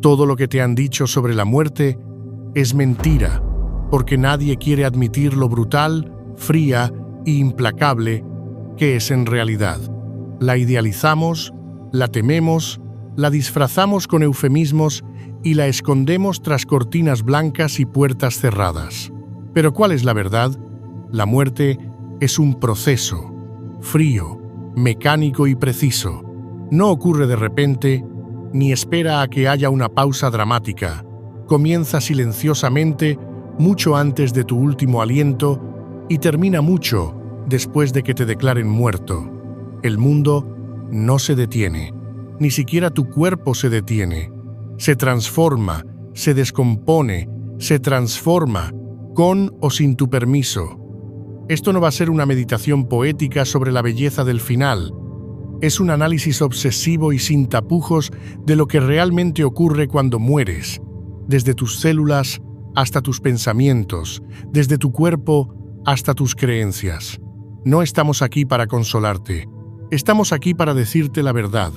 Todo lo que te han dicho sobre la muerte es mentira, porque nadie quiere admitir lo brutal, fría e implacable que es en realidad. La idealizamos, la tememos, la disfrazamos con eufemismos y la escondemos tras cortinas blancas y puertas cerradas. Pero ¿cuál es la verdad? La muerte es un proceso, frío, mecánico y preciso. No ocurre de repente, ni espera a que haya una pausa dramática. Comienza silenciosamente, mucho antes de tu último aliento, y termina mucho después de que te declaren muerto. El mundo no se detiene, ni siquiera tu cuerpo se detiene. Se transforma, se descompone, se transforma, con o sin tu permiso. Esto no va a ser una meditación poética sobre la belleza del final. Es un análisis obsesivo y sin tapujos de lo que realmente ocurre cuando mueres, desde tus células hasta tus pensamientos, desde tu cuerpo hasta tus creencias. No estamos aquí para consolarte, estamos aquí para decirte la verdad,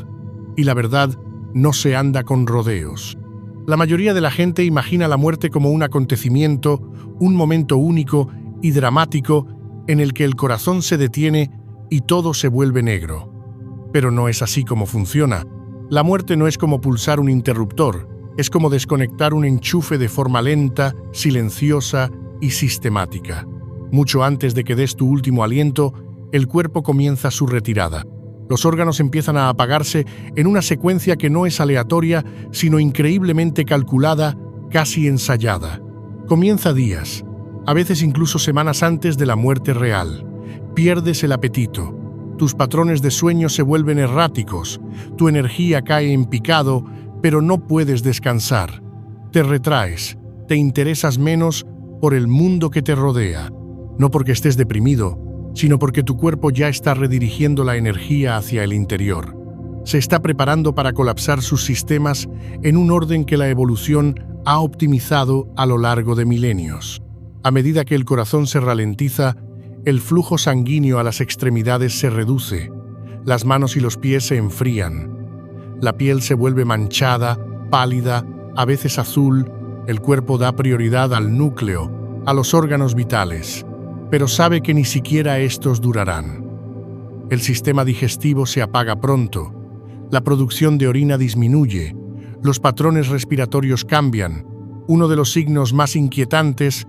y la verdad no se anda con rodeos. La mayoría de la gente imagina la muerte como un acontecimiento, un momento único y dramático en el que el corazón se detiene y todo se vuelve negro. Pero no es así como funciona. La muerte no es como pulsar un interruptor, es como desconectar un enchufe de forma lenta, silenciosa y sistemática. Mucho antes de que des tu último aliento, el cuerpo comienza su retirada. Los órganos empiezan a apagarse en una secuencia que no es aleatoria, sino increíblemente calculada, casi ensayada. Comienza días, a veces incluso semanas antes de la muerte real. Pierdes el apetito. Tus patrones de sueño se vuelven erráticos, tu energía cae en picado, pero no puedes descansar. Te retraes, te interesas menos por el mundo que te rodea, no porque estés deprimido, sino porque tu cuerpo ya está redirigiendo la energía hacia el interior. Se está preparando para colapsar sus sistemas en un orden que la evolución ha optimizado a lo largo de milenios. A medida que el corazón se ralentiza, el flujo sanguíneo a las extremidades se reduce, las manos y los pies se enfrían, la piel se vuelve manchada, pálida, a veces azul, el cuerpo da prioridad al núcleo, a los órganos vitales, pero sabe que ni siquiera estos durarán. El sistema digestivo se apaga pronto, la producción de orina disminuye, los patrones respiratorios cambian. Uno de los signos más inquietantes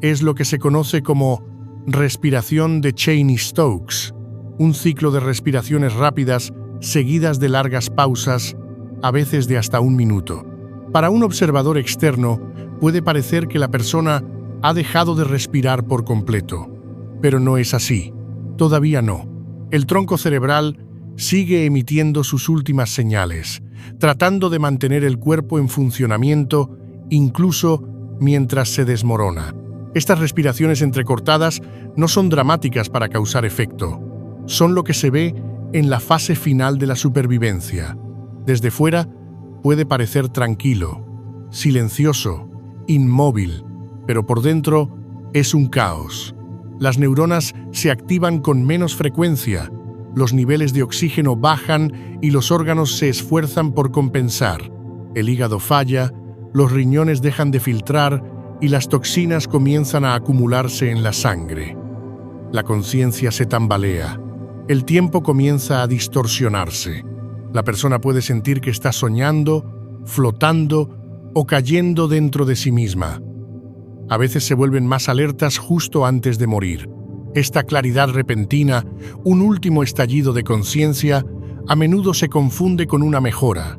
es lo que se conoce como respiración de Cheyne-Stokes, un ciclo de respiraciones rápidas seguidas de largas pausas, a veces de hasta 1 minuto. Para un observador externo, puede parecer que la persona ha dejado de respirar por completo, pero no es así. Todavía no. El tronco cerebral sigue emitiendo sus últimas señales, tratando de mantener el cuerpo en funcionamiento, incluso mientras se desmorona. Estas respiraciones entrecortadas no son dramáticas para causar efecto. Son lo que se ve en la fase final de la supervivencia. Desde fuera puede parecer tranquilo, silencioso, inmóvil, pero por dentro es un caos. Las neuronas se activan con menos frecuencia, los niveles de oxígeno bajan y los órganos se esfuerzan por compensar. El hígado falla, los riñones dejan de filtrar y las toxinas comienzan a acumularse en la sangre. La conciencia se tambalea. El tiempo comienza a distorsionarse. La persona puede sentir que está soñando, flotando o cayendo dentro de sí misma. A veces se vuelven más alertas justo antes de morir. Esta claridad repentina, un último estallido de conciencia, a menudo se confunde con una mejora,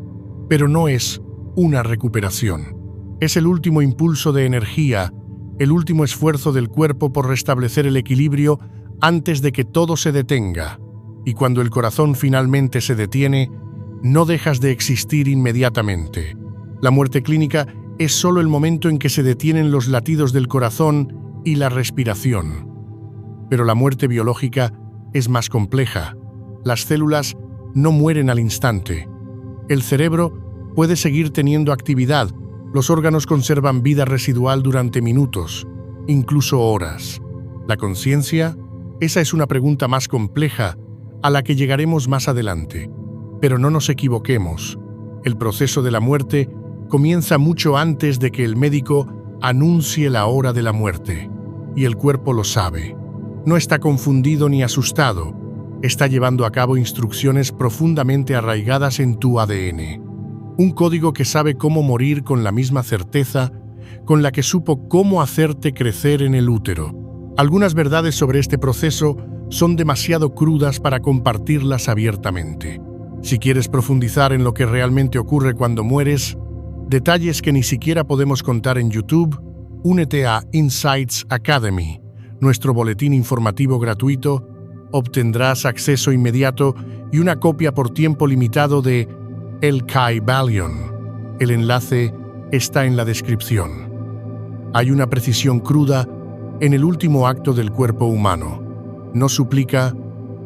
pero no es una recuperación. Es el último impulso de energía, el último esfuerzo del cuerpo por restablecer el equilibrio antes de que todo se detenga. Y cuando el corazón finalmente se detiene, no dejas de existir inmediatamente. La muerte clínica es solo el momento en que se detienen los latidos del corazón y la respiración. Pero la muerte biológica es más compleja. Las células no mueren al instante. El cerebro puede seguir teniendo actividad. Los órganos conservan vida residual durante minutos, incluso horas. ¿La conciencia? Esa es una pregunta más compleja a la que llegaremos más adelante. Pero no nos equivoquemos. El proceso de la muerte comienza mucho antes de que el médico anuncie la hora de la muerte, y el cuerpo lo sabe. No está confundido ni asustado, está llevando a cabo instrucciones profundamente arraigadas en tu ADN. Un código que sabe cómo morir con la misma certeza con la que supo cómo hacerte crecer en el útero. Algunas verdades sobre este proceso son demasiado crudas para compartirlas abiertamente. Si quieres profundizar en lo que realmente ocurre cuando mueres, detalles que ni siquiera podemos contar en YouTube, únete a Insights Academy, nuestro boletín informativo gratuito. Obtendrás acceso inmediato y una copia por tiempo limitado de El Kybalion. El enlace está en la descripción. Hay una precisión cruda en el último acto del cuerpo humano. No suplica,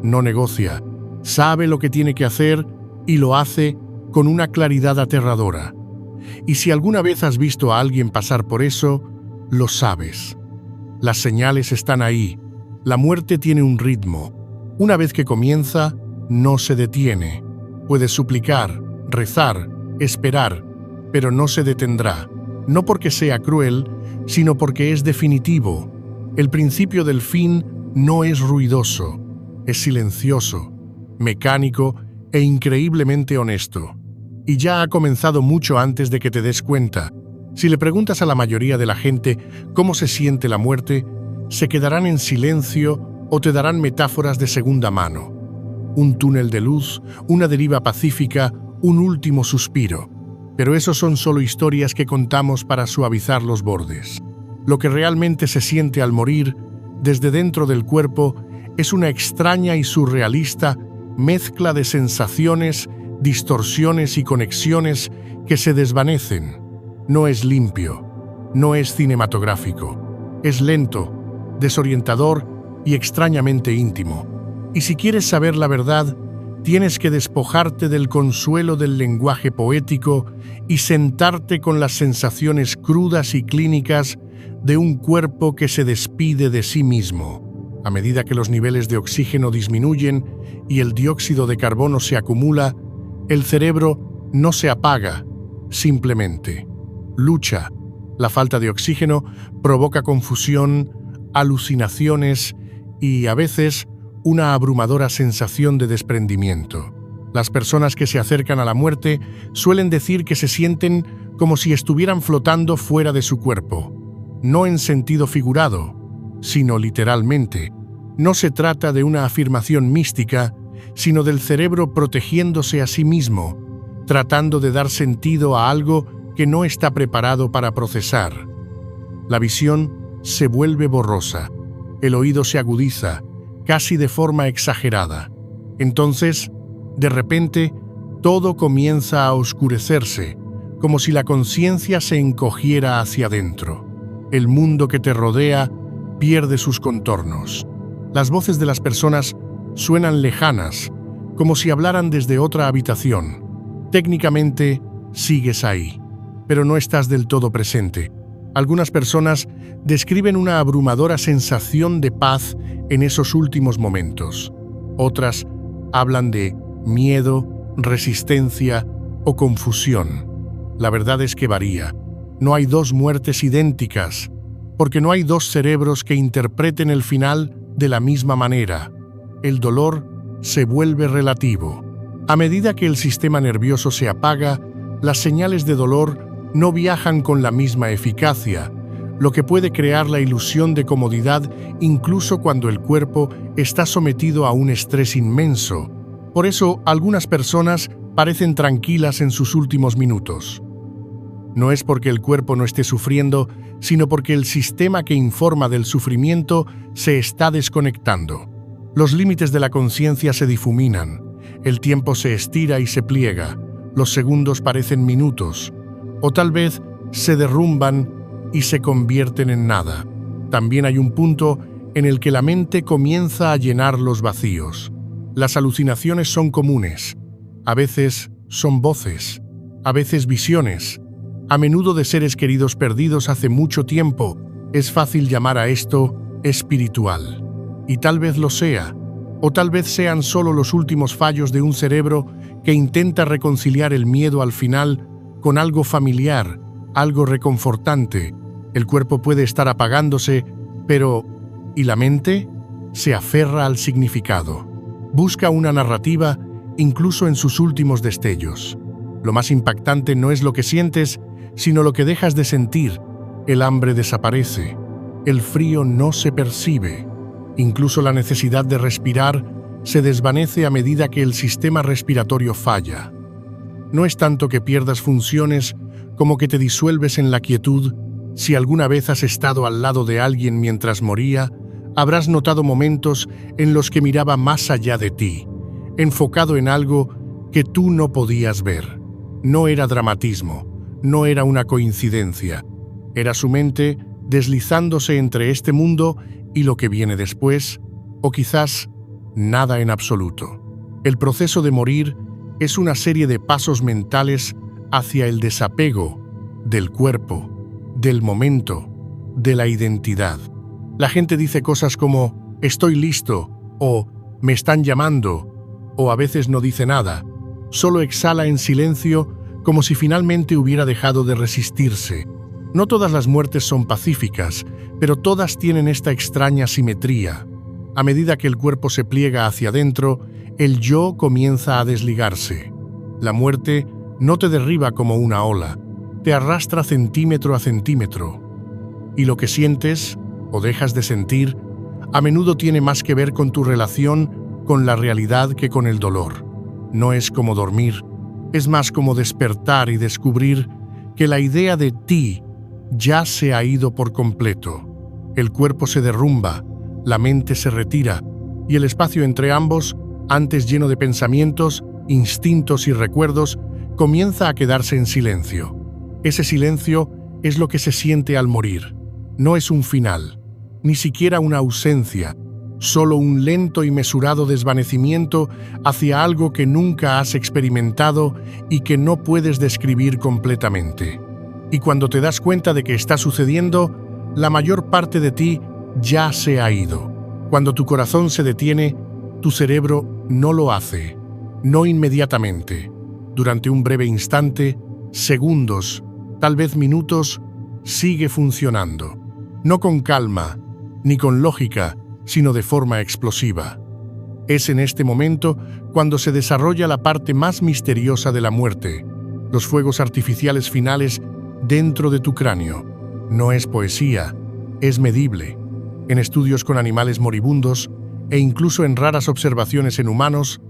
no negocia, sabe lo que tiene que hacer y lo hace con una claridad aterradora. Y si alguna vez has visto a alguien pasar por eso, lo sabes. Las señales están ahí. La muerte tiene un ritmo. Una vez que comienza, no se detiene. Puedes suplicar, rezar, esperar, pero no se detendrá. No porque sea cruel, sino porque es definitivo. El principio del fin no es ruidoso, es silencioso, mecánico e increíblemente honesto. Y ya ha comenzado mucho antes de que te des cuenta. Si le preguntas a la mayoría de la gente cómo se siente la muerte, se quedarán en silencio o te darán metáforas de segunda mano. Un túnel de luz, una deriva pacífica, un último suspiro. Pero esos son solo historias que contamos para suavizar los bordes. Lo que realmente se siente al morir, desde dentro del cuerpo, es una extraña y surrealista mezcla de sensaciones, distorsiones y conexiones que se desvanecen. No es limpio, no es cinematográfico, es lento, desorientador y extrañamente íntimo. Y si quieres saber la verdad, tienes que despojarte del consuelo del lenguaje poético y sentarte con las sensaciones crudas y clínicas de un cuerpo que se despide de sí mismo. A medida que los niveles de oxígeno disminuyen y el dióxido de carbono se acumula, el cerebro no se apaga, simplemente lucha. La falta de oxígeno provoca confusión, alucinaciones y, a veces, una abrumadora sensación de desprendimiento. Las personas que se acercan a la muerte suelen decir que se sienten como si estuvieran flotando fuera de su cuerpo. No en sentido figurado, sino literalmente. No se trata de una afirmación mística, sino del cerebro protegiéndose a sí mismo, tratando de dar sentido a algo que no está preparado para procesar. La visión se vuelve borrosa, el oído se agudiza, casi de forma exagerada. Entonces, de repente, todo comienza a oscurecerse, como si la conciencia se encogiera hacia adentro. El mundo que te rodea pierde sus contornos. Las voces de las personas suenan lejanas, como si hablaran desde otra habitación. Técnicamente, sigues ahí, pero no estás del todo presente. Algunas personas describen una abrumadora sensación de paz en esos últimos momentos. Otras hablan de miedo, resistencia o confusión. La verdad es que varía. No hay dos muertes idénticas, porque no hay dos cerebros que interpreten el final de la misma manera. El dolor se vuelve relativo. A medida que el sistema nervioso se apaga, las señales de dolor no viajan con la misma eficacia, lo que puede crear la ilusión de comodidad incluso cuando el cuerpo está sometido a un estrés inmenso. Por eso, algunas personas parecen tranquilas en sus últimos minutos. No es porque el cuerpo no esté sufriendo, sino porque el sistema que informa del sufrimiento se está desconectando. Los límites de la conciencia se difuminan, el tiempo se estira y se pliega, los segundos parecen minutos, o tal vez se derrumban y se convierten en nada. También hay un punto en el que la mente comienza a llenar los vacíos. Las alucinaciones son comunes. A veces son voces, a veces visiones, a menudo de seres queridos perdidos hace mucho tiempo. Es fácil llamar a esto espiritual. Y tal vez lo sea, o tal vez sean solo los últimos fallos de un cerebro que intenta reconciliar el miedo al final con algo familiar, algo reconfortante. El cuerpo puede estar apagándose, pero ¿y la mente? Se aferra al significado. Busca una narrativa incluso en sus últimos destellos. Lo más impactante no es lo que sientes, sino lo que dejas de sentir. El hambre desaparece. El frío no se percibe. Incluso la necesidad de respirar se desvanece a medida que el sistema respiratorio falla. No es tanto que pierdas funciones como que te disuelves en la quietud. Si alguna vez has estado al lado de alguien mientras moría, habrás notado momentos en los que miraba más allá de ti, enfocado en algo que tú no podías ver. No era dramatismo, no era una coincidencia. Era su mente deslizándose entre este mundo y lo que viene después, o quizás nada en absoluto. El proceso de morir es una serie de pasos mentales hacia el desapego del cuerpo, del momento, de la identidad. La gente dice cosas como «estoy listo» o «me están llamando», o a veces no dice nada, solo exhala en silencio como si finalmente hubiera dejado de resistirse. No todas las muertes son pacíficas, pero todas tienen esta extraña simetría. A medida que el cuerpo se pliega hacia adentro, el yo comienza a desligarse. La muerte no te derriba como una ola, te arrastra centímetro a centímetro. Y lo que sientes, o dejas de sentir, a menudo tiene más que ver con tu relación con la realidad que con el dolor. No es como dormir, es más como despertar y descubrir que la idea de ti ya se ha ido por completo. El cuerpo se derrumba, la mente se retira, y el espacio entre ambos, antes lleno de pensamientos, instintos y recuerdos, comienza a quedarse en silencio. Ese silencio es lo que se siente al morir. No es un final, ni siquiera una ausencia, solo un lento y mesurado desvanecimiento hacia algo que nunca has experimentado y que no puedes describir completamente. Y cuando te das cuenta de que está sucediendo, la mayor parte de ti ya se ha ido. Cuando tu corazón se detiene, tu cerebro no lo hace, no inmediatamente. Durante un breve instante, segundos, tal vez minutos, sigue funcionando. No con calma, ni con lógica, sino de forma explosiva. Es en este momento cuando se desarrolla la parte más misteriosa de la muerte, los fuegos artificiales finales dentro de tu cráneo. No es poesía, es medible. En estudios con animales moribundos, e incluso en raras observaciones en humanos,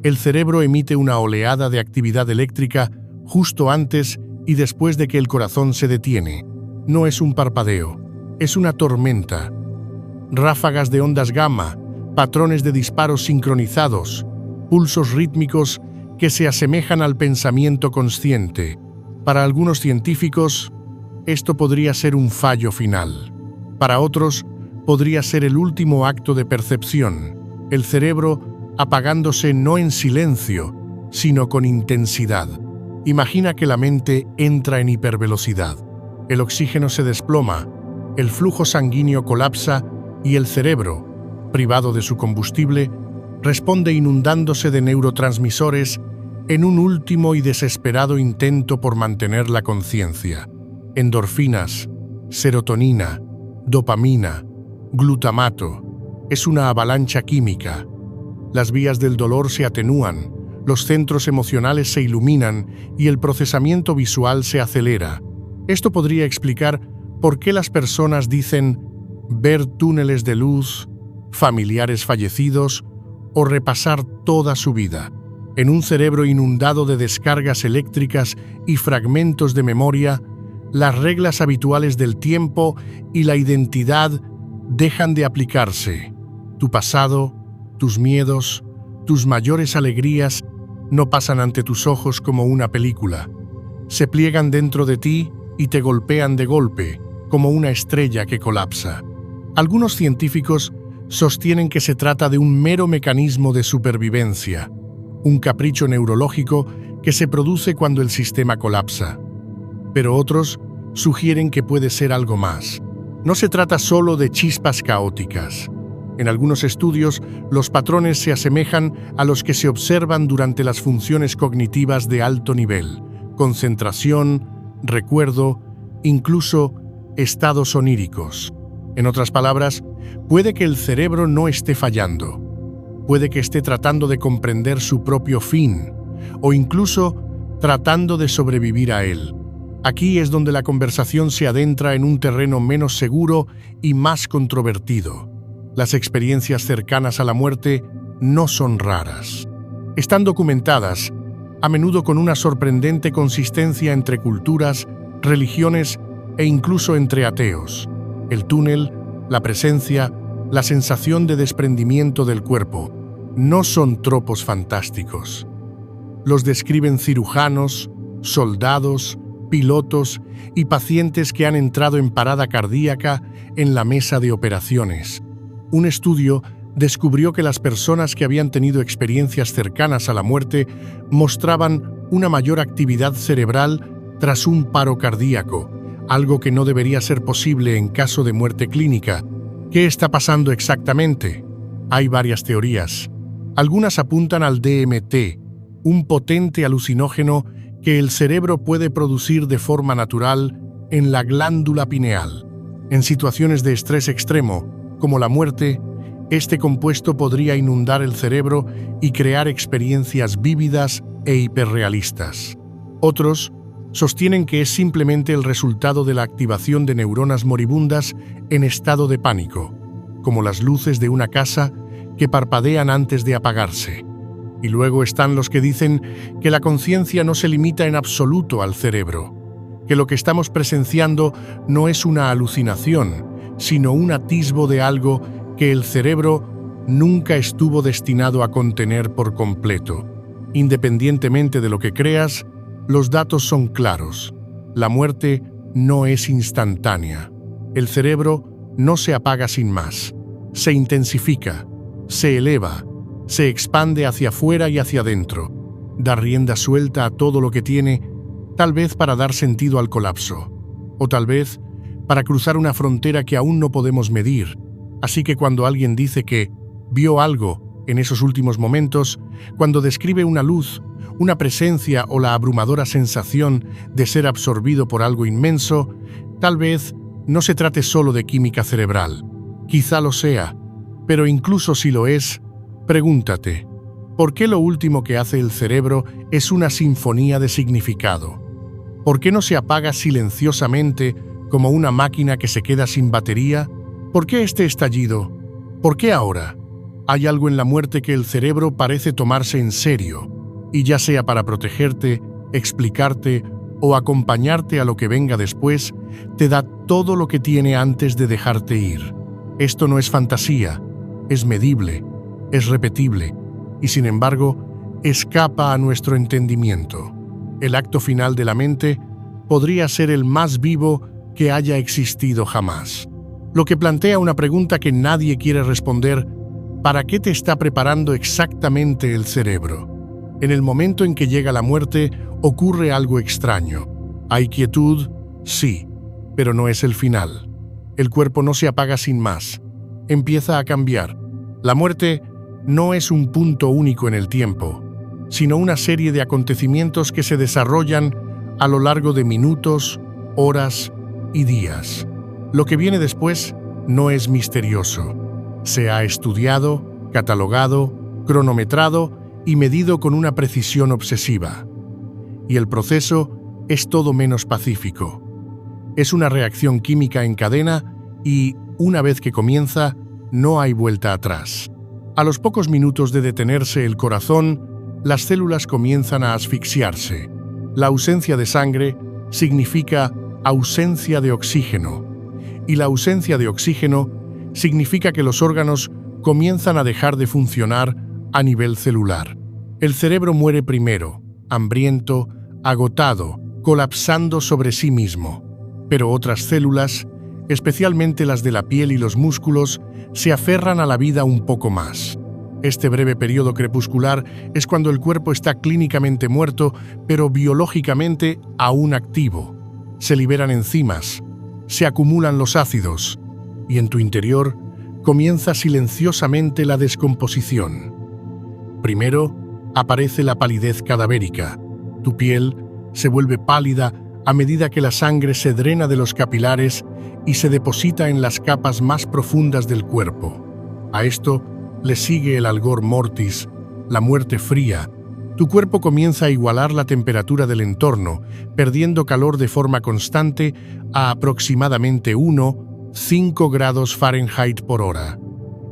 el cerebro emite una oleada de actividad eléctrica justo antes y después de que el corazón se detiene. No es un parpadeo, es una tormenta. Ráfagas de ondas gamma, patrones de disparos sincronizados, pulsos rítmicos que se asemejan al pensamiento consciente. Para algunos científicos, esto podría ser un fallo final. Para otros, podría ser el último acto de percepción, el cerebro apagándose no en silencio, sino con intensidad. Imagina que la mente entra en hipervelocidad. El oxígeno se desploma, el flujo sanguíneo colapsa y el cerebro, privado de su combustible, responde inundándose de neurotransmisores en un último y desesperado intento por mantener la conciencia. Endorfinas, serotonina, dopamina, glutamato. Es una avalancha química. Las vías del dolor se atenúan, los centros emocionales se iluminan y el procesamiento visual se acelera. Esto podría explicar por qué las personas dicen ver túneles de luz, familiares fallecidos o repasar toda su vida. En un cerebro inundado de descargas eléctricas y fragmentos de memoria, las reglas habituales del tiempo y la identidad dejan de aplicarse. Tu pasado, tus miedos, tus mayores alegrías no pasan ante tus ojos como una película. Se pliegan dentro de ti y te golpean de golpe, como una estrella que colapsa. Algunos científicos sostienen que se trata de un mero mecanismo de supervivencia, un capricho neurológico que se produce cuando el sistema colapsa. Pero otros sugieren que puede ser algo más. No se trata solo de chispas caóticas. En algunos estudios, los patrones se asemejan a los que se observan durante las funciones cognitivas de alto nivel, concentración, recuerdo, incluso estados oníricos. En otras palabras, puede que el cerebro no esté fallando. Puede que esté tratando de comprender su propio fin, o incluso tratando de sobrevivir a él. Aquí es donde la conversación se adentra en un terreno menos seguro y más controvertido. Las experiencias cercanas a la muerte no son raras. Están documentadas, a menudo con una sorprendente consistencia entre culturas, religiones e incluso entre ateos. El túnel, la presencia, la sensación de desprendimiento del cuerpo no son tropos fantásticos. Los describen cirujanos, soldados, pilotos y pacientes que han entrado en parada cardíaca en la mesa de operaciones. Un estudio descubrió que las personas que habían tenido experiencias cercanas a la muerte mostraban una mayor actividad cerebral tras un paro cardíaco, algo que no debería ser posible en caso de muerte clínica. ¿Qué está pasando exactamente? Hay varias teorías. Algunas apuntan al DMT, un potente alucinógeno que el cerebro puede producir de forma natural en la glándula pineal. En situaciones de estrés extremo, como la muerte, este compuesto podría inundar el cerebro y crear experiencias vívidas e hiperrealistas. Otros sostienen que es simplemente el resultado de la activación de neuronas moribundas en estado de pánico, como las luces de una casa que parpadean antes de apagarse. Y luego están los que dicen que la conciencia no se limita en absoluto al cerebro, que lo que estamos presenciando no es una alucinación, sino un atisbo de algo que el cerebro nunca estuvo destinado a contener por completo. Independientemente de lo que creas, los datos son claros. La muerte no es instantánea. El cerebro no se apaga sin más. Se intensifica, se eleva, se expande hacia afuera y hacia adentro. Da rienda suelta a todo lo que tiene, tal vez para dar sentido al colapso, o tal vez para cruzar una frontera que aún no podemos medir. Así que cuando alguien dice que vio algo en esos últimos momentos, cuando describe una luz, una presencia o la abrumadora sensación de ser absorbido por algo inmenso, tal vez no se trate solo de química cerebral. Quizá lo sea, pero incluso si lo es, pregúntate, ¿por qué lo último que hace el cerebro es una sinfonía de significado? ¿Por qué no se apaga silenciosamente como una máquina que se queda sin batería? ¿Por qué este estallido? ¿Por qué ahora? Hay algo en la muerte que el cerebro parece tomarse en serio, y ya sea para protegerte, explicarte o acompañarte a lo que venga después, te da todo lo que tiene antes de dejarte ir. Esto no es fantasía, es medible, es repetible, y sin embargo, escapa a nuestro entendimiento. El acto final de la mente podría ser el más vivo que haya existido jamás. Lo que plantea una pregunta que nadie quiere responder: ¿para qué te está preparando exactamente el cerebro? En el momento en que llega la muerte, ocurre algo extraño. Hay quietud, sí, pero no es el final. El cuerpo no se apaga sin más. Empieza a cambiar. La muerte no es un punto único en el tiempo, sino una serie de acontecimientos que se desarrollan a lo largo de minutos, horas y días. Lo que viene después no es misterioso. Se ha estudiado, catalogado, cronometrado y medido con una precisión obsesiva. Y el proceso es todo menos pacífico. Es una reacción química en cadena y, una vez que comienza, no hay vuelta atrás. A los pocos minutos de detenerse el corazón, las células comienzan a asfixiarse. La ausencia de sangre significa ausencia de oxígeno, y la ausencia de oxígeno significa que los órganos comienzan a dejar de funcionar a nivel celular. El cerebro muere primero, hambriento, agotado, colapsando sobre sí mismo. Pero otras células, especialmente las de la piel y los músculos, se aferran a la vida un poco más. Este breve periodo crepuscular es cuando el cuerpo está clínicamente muerto, pero biológicamente aún activo. Se liberan enzimas, se acumulan los ácidos, y en tu interior comienza silenciosamente la descomposición. Primero, aparece la palidez cadavérica. Tu piel se vuelve pálida a medida que la sangre se drena de los capilares y se deposita en las capas más profundas del cuerpo. A esto le sigue el algor mortis, la muerte fría. Tu cuerpo comienza a igualar la temperatura del entorno, perdiendo calor de forma constante a aproximadamente 1,5 grados Fahrenheit por hora.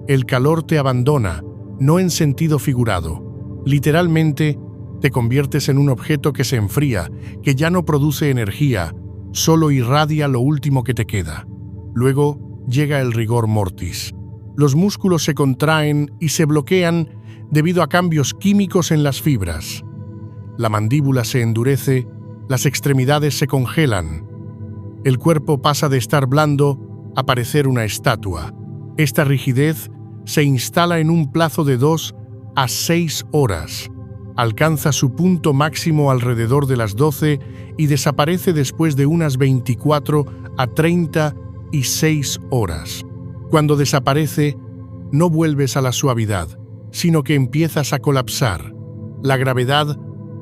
El calor te abandona, no en sentido figurado. Literalmente, te conviertes en un objeto que se enfría, que ya no produce energía, solo irradia lo último que te queda. Luego llega el rigor mortis. Los músculos se contraen y se bloquean debido a cambios químicos en las fibras. La mandíbula se endurece, las extremidades se congelan. El cuerpo pasa de estar blando a parecer una estatua. Esta rigidez se instala en un plazo de 2 a 6 horas. Alcanza su punto máximo alrededor de las 12 y desaparece después de unas 24 a 36 horas. Cuando desaparece, no vuelves a la suavidad, sino que empiezas a colapsar. La gravedad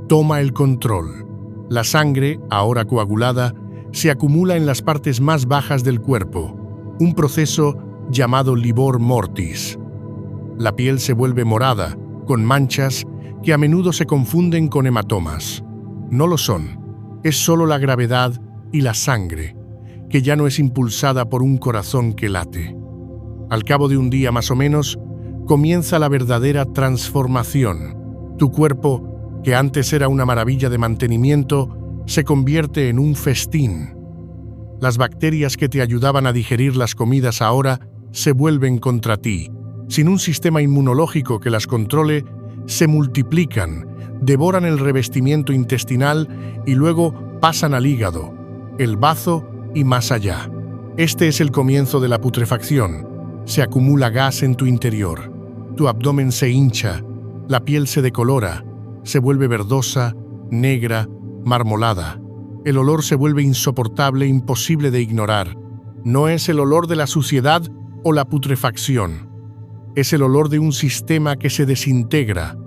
toma el control. La sangre, ahora coagulada, se acumula en las partes más bajas del cuerpo, un proceso llamado livor mortis. La piel se vuelve morada, con manchas que a menudo se confunden con hematomas. No lo son, es solo la gravedad y la sangre, que ya no es impulsada por un corazón que late. Al cabo de un día más o menos, comienza la verdadera transformación. Tu cuerpo, que antes era una maravilla de mantenimiento, se convierte en un festín. Las bacterias que te ayudaban a digerir las comidas ahora se vuelven contra ti. Sin un sistema inmunológico que las controle, se multiplican, devoran el revestimiento intestinal y luego pasan al hígado, el bazo y más allá. Este es el comienzo de la putrefacción. Se acumula gas en tu interior. Tu abdomen se hincha, la piel se decolora, se vuelve verdosa, negra, marmolada. El olor se vuelve insoportable, imposible de ignorar. No es el olor de la suciedad o la putrefacción. Es el olor de un sistema que se desintegra.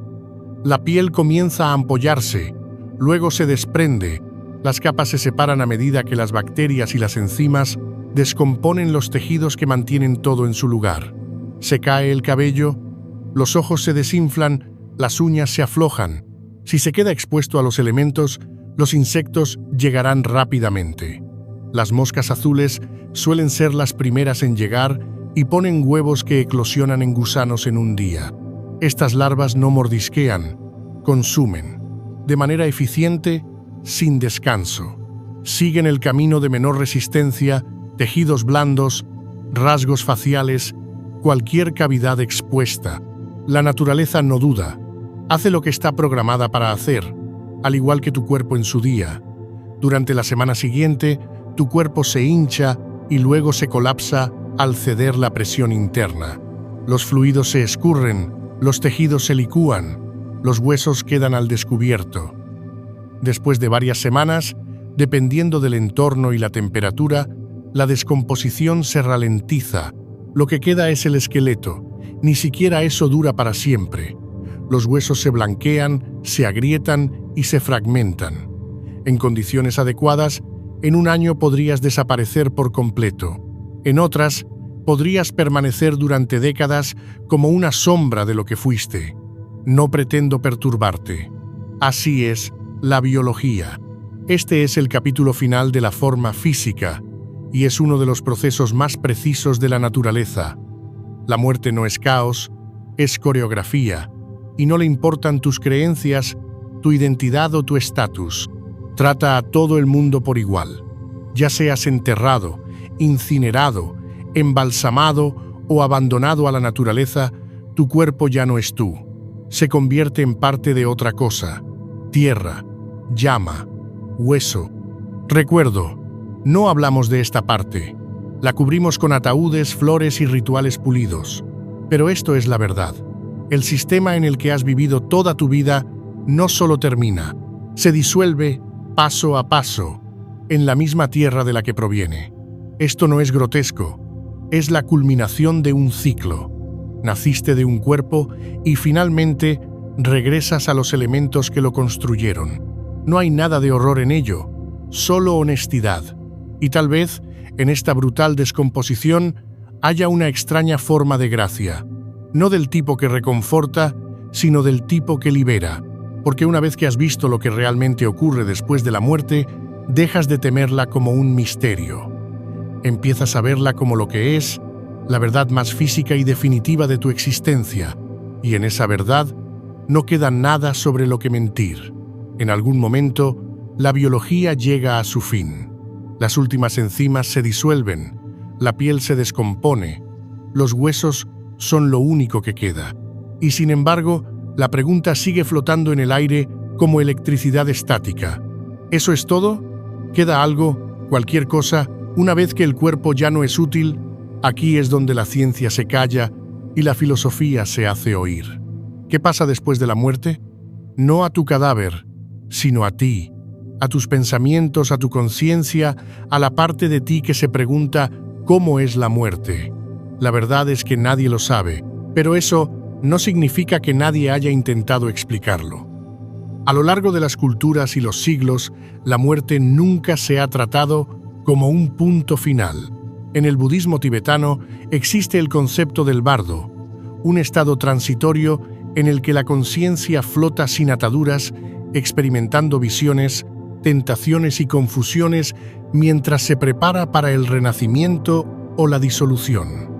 La piel comienza a ampollarse, luego se desprende. Las capas se separan a medida que las bacterias y las enzimas descomponen los tejidos que mantienen todo en su lugar. Se cae el cabello, los ojos se desinflan, las uñas se aflojan. Si se queda expuesto a los elementos, los insectos llegarán rápidamente. Las moscas azules suelen ser las primeras en llegar y ponen huevos que eclosionan en gusanos en un día. Estas larvas no mordisquean, consumen, de manera eficiente, sin descanso. Siguen el camino de menor resistencia, tejidos blandos, rasgos faciales, cualquier cavidad expuesta. La naturaleza no duda, hace lo que está programada para hacer, al igual que tu cuerpo en su día. Durante la semana siguiente, tu cuerpo se hincha y luego se colapsa al ceder la presión interna. Los fluidos se escurren, los tejidos se licúan, los huesos quedan al descubierto. Después de varias semanas, dependiendo del entorno y la temperatura, la descomposición se ralentiza. Lo que queda es el esqueleto. Ni siquiera eso dura para siempre. Los huesos se blanquean, se agrietan y se fragmentan. En condiciones adecuadas, en un año podrías desaparecer por completo. En otras, podrías permanecer durante décadas como una sombra de lo que fuiste. No pretendo perturbarte. Así es la biología. Este es el capítulo final de la forma física y es uno de los procesos más precisos de la naturaleza. La muerte no es caos, es coreografía, y no le importan tus creencias, tu identidad o tu estatus. Trata a todo el mundo por igual. Ya seas enterrado, incinerado, embalsamado o abandonado a la naturaleza, tu cuerpo ya no es tú. Se convierte en parte de otra cosa. Tierra, llama, hueso. Recuerdo, no hablamos de esta parte. La cubrimos con ataúdes, flores y rituales pulidos. Pero esto es la verdad. El sistema en el que has vivido toda tu vida no solo termina, se disuelve paso a paso, en la misma tierra de la que proviene. Esto no es grotesco, es la culminación de un ciclo. Naciste de un cuerpo y finalmente regresas a los elementos que lo construyeron. No hay nada de horror en ello, solo honestidad. Y tal vez, en esta brutal descomposición, haya una extraña forma de gracia, no del tipo que reconforta, sino del tipo que libera, porque una vez que has visto lo que realmente ocurre después de la muerte, dejas de temerla como un misterio. Empiezas a verla como lo que es, la verdad más física y definitiva de tu existencia, y en esa verdad no queda nada sobre lo que mentir. En algún momento, la biología llega a su fin. Las últimas enzimas se disuelven, la piel se descompone, los huesos son lo único que queda. Y sin embargo, la pregunta sigue flotando en el aire como electricidad estática. ¿Eso es todo? ¿Queda algo, cualquier cosa, una vez que el cuerpo ya no es útil? Aquí es donde la ciencia se calla y la filosofía se hace oír. ¿Qué pasa después de la muerte? No a tu cadáver, sino a ti, a tus pensamientos, a tu conciencia, a la parte de ti que se pregunta ¿cómo es la muerte? La verdad es que nadie lo sabe, pero eso no significa que nadie haya intentado explicarlo. A lo largo de las culturas y los siglos, la muerte nunca se ha tratado como un punto final. En el budismo tibetano existe el concepto del bardo, un estado transitorio en el que la conciencia flota sin ataduras, experimentando visiones, tentaciones y confusiones mientras se prepara para el renacimiento o la disolución.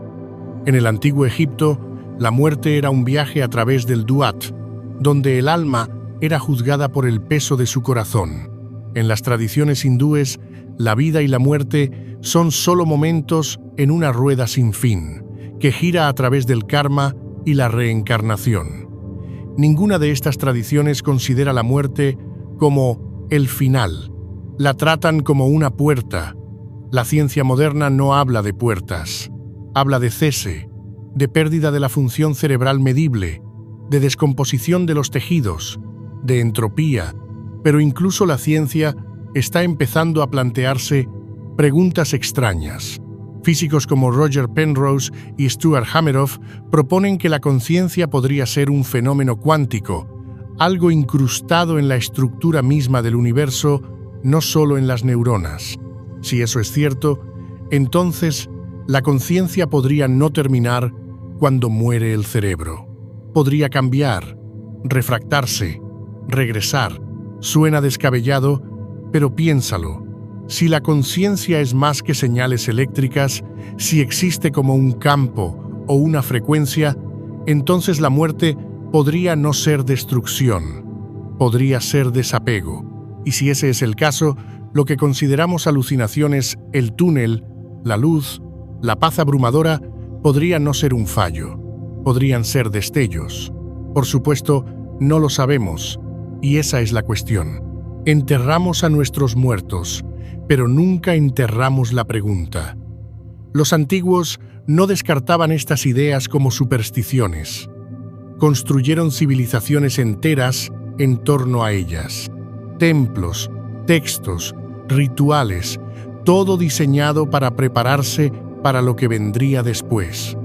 En el antiguo Egipto, la muerte era un viaje a través del duat, donde el alma era juzgada por el peso de su corazón. En las tradiciones hindúes, la vida y la muerte son solo momentos en una rueda sin fin, que gira a través del karma y la reencarnación. Ninguna de estas tradiciones considera la muerte como el final. La tratan como una puerta. La ciencia moderna no habla de puertas. Habla de cese, de pérdida de la función cerebral medible, de descomposición de los tejidos, de entropía, pero incluso la ciencia está empezando a plantearse preguntas extrañas. Físicos como Roger Penrose y Stuart Hameroff proponen que la conciencia podría ser un fenómeno cuántico, algo incrustado en la estructura misma del universo, no solo en las neuronas. Si eso es cierto, entonces la conciencia podría no terminar cuando muere el cerebro. Podría cambiar, refractarse, regresar. Suena descabellado, pero piénsalo. Si la conciencia es más que señales eléctricas, si existe como un campo o una frecuencia, entonces la muerte podría no ser destrucción, podría ser desapego. Y si ese es el caso, lo que consideramos alucinaciones, el túnel, la luz, la paz abrumadora, podría no ser un fallo, podrían ser destellos. Por supuesto, no lo sabemos, y esa es la cuestión. Enterramos a nuestros muertos, pero nunca enterramos la pregunta. Los antiguos no descartaban estas ideas como supersticiones. Construyeron civilizaciones enteras en torno a ellas. Templos, textos, rituales, todo diseñado para prepararse para lo que vendría después.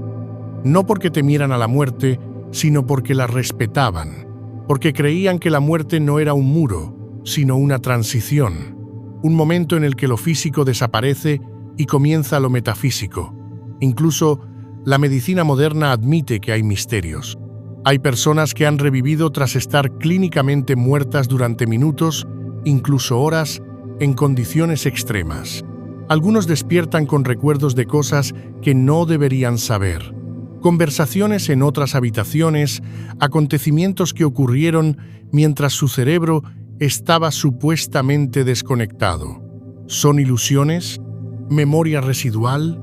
No porque temieran a la muerte, sino porque la respetaban, porque creían que la muerte no era un muro, sino una transición, un momento en el que lo físico desaparece y comienza lo metafísico. Incluso la medicina moderna admite que hay misterios. Hay personas que han revivido tras estar clínicamente muertas durante minutos, incluso horas, en condiciones extremas. Algunos despiertan con recuerdos de cosas que no deberían saber. Conversaciones en otras habitaciones, acontecimientos que ocurrieron mientras su cerebro estaba supuestamente desconectado. ¿Son ilusiones? ¿Memoria residual?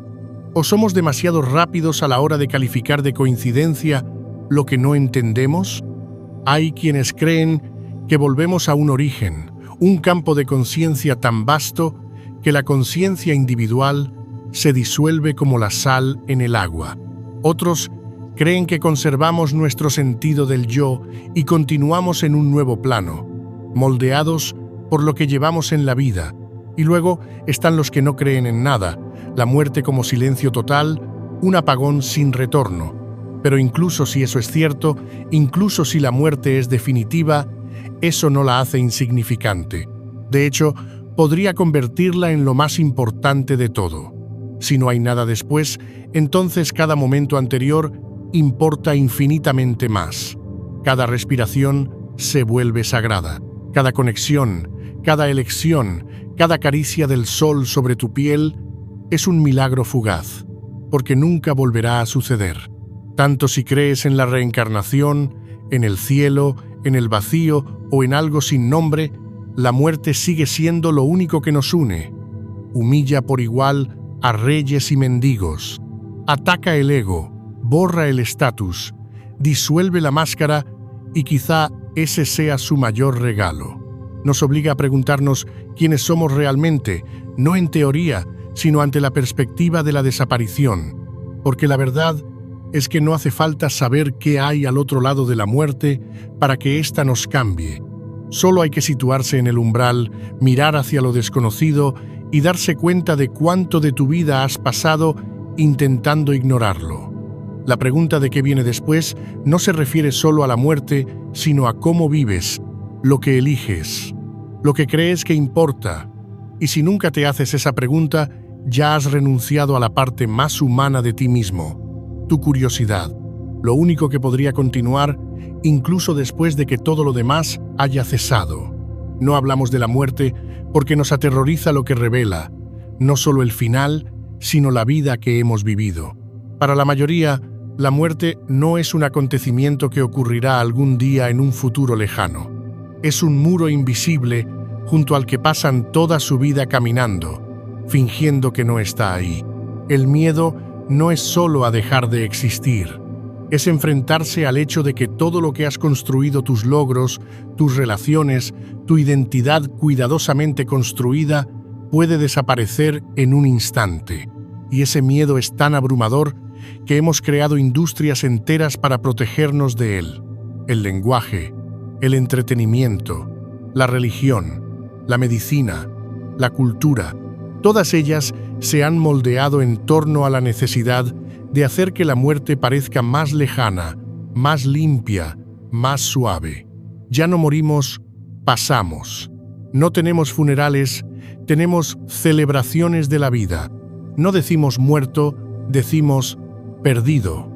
¿O somos demasiado rápidos a la hora de calificar de coincidencia lo que no entendemos? Hay quienes creen que volvemos a un origen, un campo de conciencia tan vasto que la conciencia individual se disuelve como la sal en el agua. Otros creen que conservamos nuestro sentido del yo y continuamos en un nuevo plano, moldeados por lo que llevamos en la vida. Y luego están los que no creen en nada, la muerte como silencio total, un apagón sin retorno. Pero incluso si eso es cierto, incluso si la muerte es definitiva, eso no la hace insignificante. De hecho, podría convertirla en lo más importante de todo. Si no hay nada después, entonces cada momento anterior importa infinitamente más. Cada respiración se vuelve sagrada. Cada conexión, cada elección, cada caricia del sol sobre tu piel es un milagro fugaz, porque nunca volverá a suceder. Tanto si crees en la reencarnación, en el cielo, en el vacío o en algo sin nombre, la muerte sigue siendo lo único que nos une. Humilla por igual a reyes y mendigos. Ataca el ego, borra el estatus, disuelve la máscara y quizá ese sea su mayor regalo. Nos obliga a preguntarnos quiénes somos realmente, no en teoría, sino ante la perspectiva de la desaparición. Porque la verdad es que no hace falta saber qué hay al otro lado de la muerte para que ésta nos cambie. Solo hay que situarse en el umbral, mirar hacia lo desconocido y darse cuenta de cuánto de tu vida has pasado intentando ignorarlo. La pregunta de qué viene después no se refiere solo a la muerte, sino a cómo vives, lo que eliges, lo que crees que importa. Y si nunca te haces esa pregunta, ya has renunciado a la parte más humana de ti mismo, tu curiosidad, lo único que podría continuar incluso después de que todo lo demás haya cesado. No hablamos de la muerte porque nos aterroriza lo que revela, no solo el final, sino la vida que hemos vivido. Para la mayoría, la muerte no es un acontecimiento que ocurrirá algún día en un futuro lejano. Es un muro invisible junto al que pasan toda su vida caminando, fingiendo que no está ahí. El miedo no es solo a dejar de existir. Es enfrentarse al hecho de que todo lo que has construido, tus logros, tus relaciones, tu identidad cuidadosamente construida, puede desaparecer en un instante. Y ese miedo es tan abrumador que hemos creado industrias enteras para protegernos de él. El lenguaje, el entretenimiento, la religión, la medicina, la cultura, todas ellas se han moldeado en torno a la necesidad de hacer que la muerte parezca más lejana, más limpia, más suave. Ya no morimos, pasamos. No tenemos funerales, tenemos celebraciones de la vida. No decimos muerto, decimos perdido,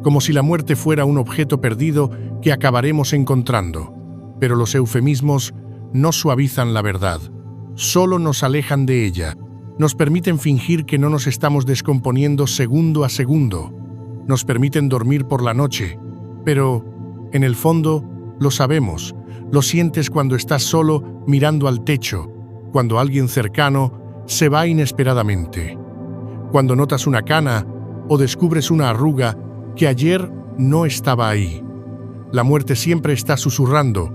como si la muerte fuera un objeto perdido que acabaremos encontrando. Pero los eufemismos no suavizan la verdad, solo nos alejan de ella. Nos permiten fingir que no nos estamos descomponiendo segundo a segundo. Nos permiten dormir por la noche. Pero, en el fondo, lo sabemos. Lo sientes cuando estás solo mirando al techo, cuando alguien cercano se va inesperadamente, cuando notas una cana o descubres una arruga que ayer no estaba ahí. La muerte siempre está susurrando,